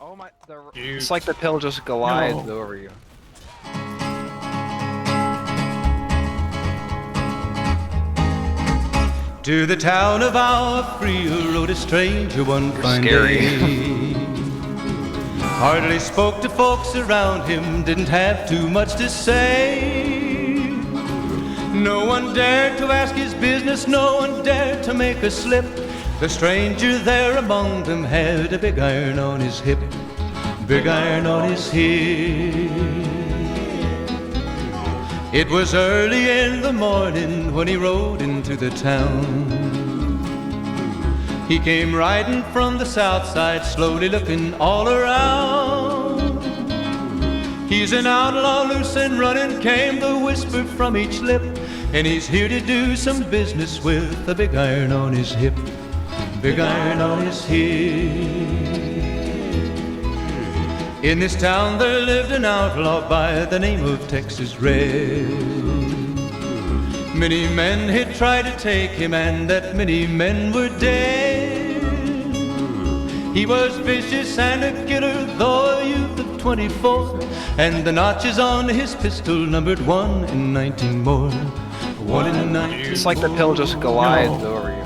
Oh my, Dude. it's like the pill just glides over you. To the town of our free rode a stranger one fine day. Hardly spoke to folks around him, didn't have too much to say. No one dared to ask his business, no one dared to make a slip. The stranger there among them had a big iron on his hip, big iron on his hip. It was early in the morning when he rode into the town. He came riding from the south side, slowly looking all around. He's an outlaw, loose and running, came the whisper from each lip, and he's here to do some business with a big iron on his hip, big iron on his hip. In this town there lived an outlaw by the name of Texas Red. Many men had tried to take him, and that many men were dead. He was vicious and a killer, though a youth of 24, and the notches on his pistol numbered 1 in 19 more. 1 in 19. It's like the pill just glides over you.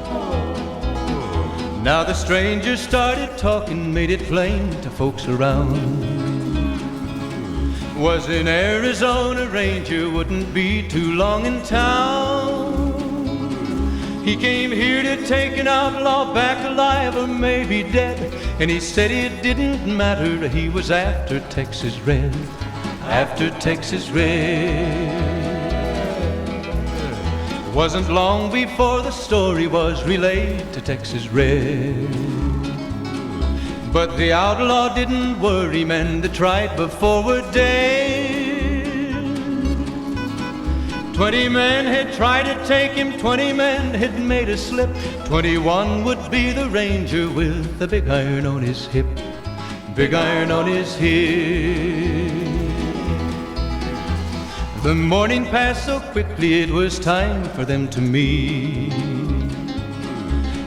Now the stranger started talking, made it plain to folks around. Was an Arizona Ranger, wouldn't be too long in town. He came here to take an outlaw back alive or maybe dead, and he said it didn't matter, he was after Texas Red, after Texas Red. Wasn't long before the story was relayed to Texas Red. But the outlaw didn't worry, men that tried before were dead. 20 men had tried to take him, 20 men had made a slip. 21 would be the ranger with the big iron on his hip, big iron on his hip. The morning passed so quickly, it was time for them to meet.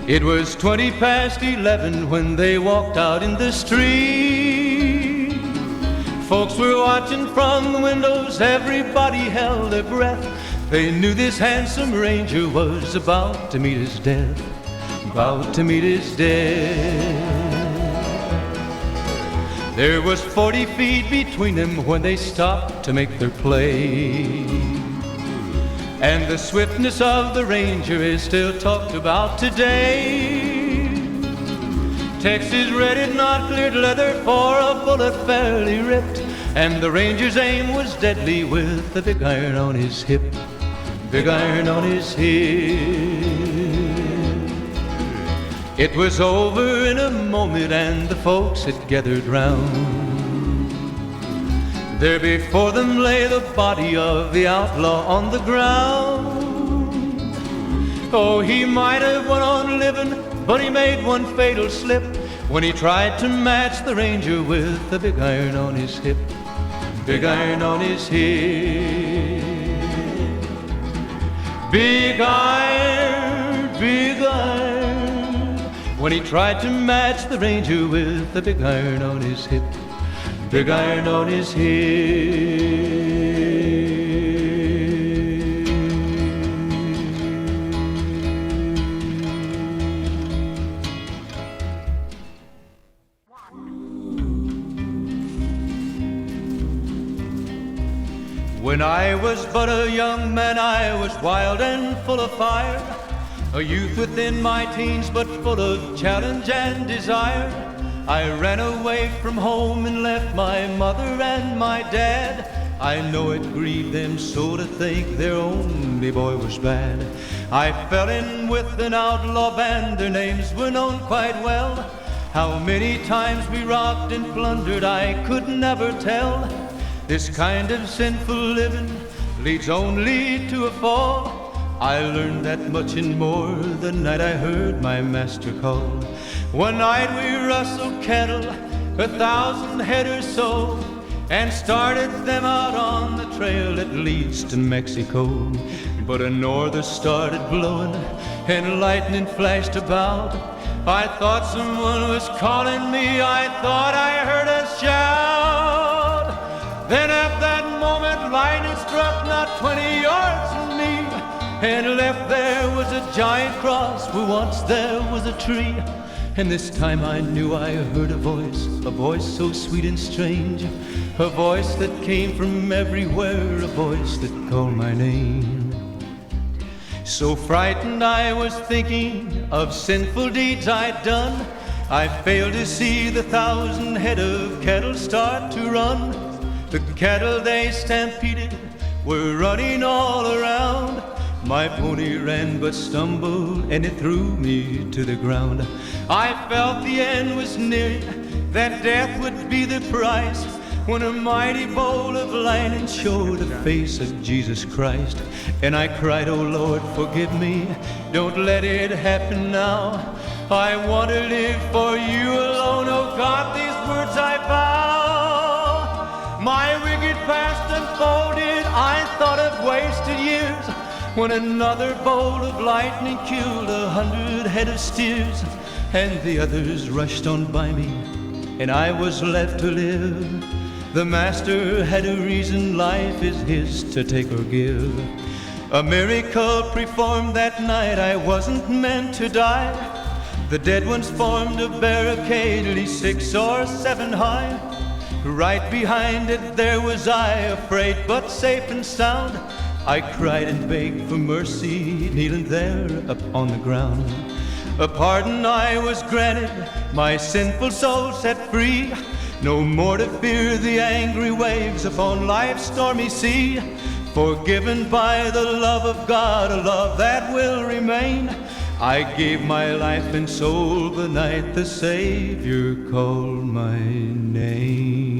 It was 20 past 11 when they walked out in the street. Folks were watching from the windows, everybody held their breath. They knew this handsome ranger was about to meet his death, about to meet his death. There was 40 feet between them when they stopped to make their play. And the swiftness of the ranger is still talked about today. Texas Red had not cleared leather for a bullet fairly ripped, and the ranger's aim was deadly with the big iron on his hip, big iron on his hip. It was over in a moment and the folks had gathered round. There before them lay the body of the outlaw on the ground. Oh, he might have went on living, but he made one fatal slip when he tried to match the ranger with the big iron on his hip, big iron on his hip. Big iron, big iron, when he tried to match the ranger with the big iron on his hip, big iron on his hip. When I was but a young man, I was wild and full of fire, a youth within my teens, but full of challenge and desire. I ran away from home and left my mother and my dad. I know it grieved them so to think their only boy was bad. I fell in with an outlaw band, their names were known quite well. How many times we robbed and plundered I could never tell. This kind of sinful living leads only to a fall. I learned that much and more the night I heard my master call. One night we rustled cattle, 1,000 head or so, and started them out on the trail that leads to Mexico. But a norther started blowing and lightning flashed about. I thought someone was calling me, I thought I heard giant cross where once there was a tree. And this time I knew I heard a voice so sweet and strange, a voice that came from everywhere, a voice that called my name. So frightened I was thinking of sinful deeds I'd done, I failed to see the 1,000 head of cattle start to run. The cattle they stampeded were running all around. My pony ran but stumbled, and it threw me to the ground. I felt the end was near, that death would be the price, when a mighty bolt of lightning showed the face of Jesus Christ. And I cried, "Oh Lord, forgive me, don't let it happen now. I want to live for you alone, oh God, these words I vow." My wicked past unfolded, I thought of wasted years, when another bolt of lightning killed 100 head of steers, and the others rushed on by me, and I was left to live. The master had a reason, life is his to take or give. A miracle performed that night, I wasn't meant to die. The dead ones formed a barricade, at least 6 or 7 high. Right behind it there was I, afraid but safe and sound. I cried and begged for mercy, kneeling there upon the ground. A pardon I was granted, my sinful soul set free. No more to fear the angry waves upon life's stormy sea. Forgiven by the love of God, a love that will remain. I gave my life and soul the night the Savior called my name.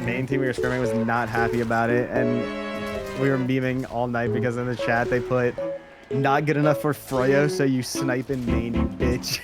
Main team we were scrimming was not happy about it, and we were memeing all night because in the chat they put, "Not good enough for Froyo, so you snipe in main, you bitch."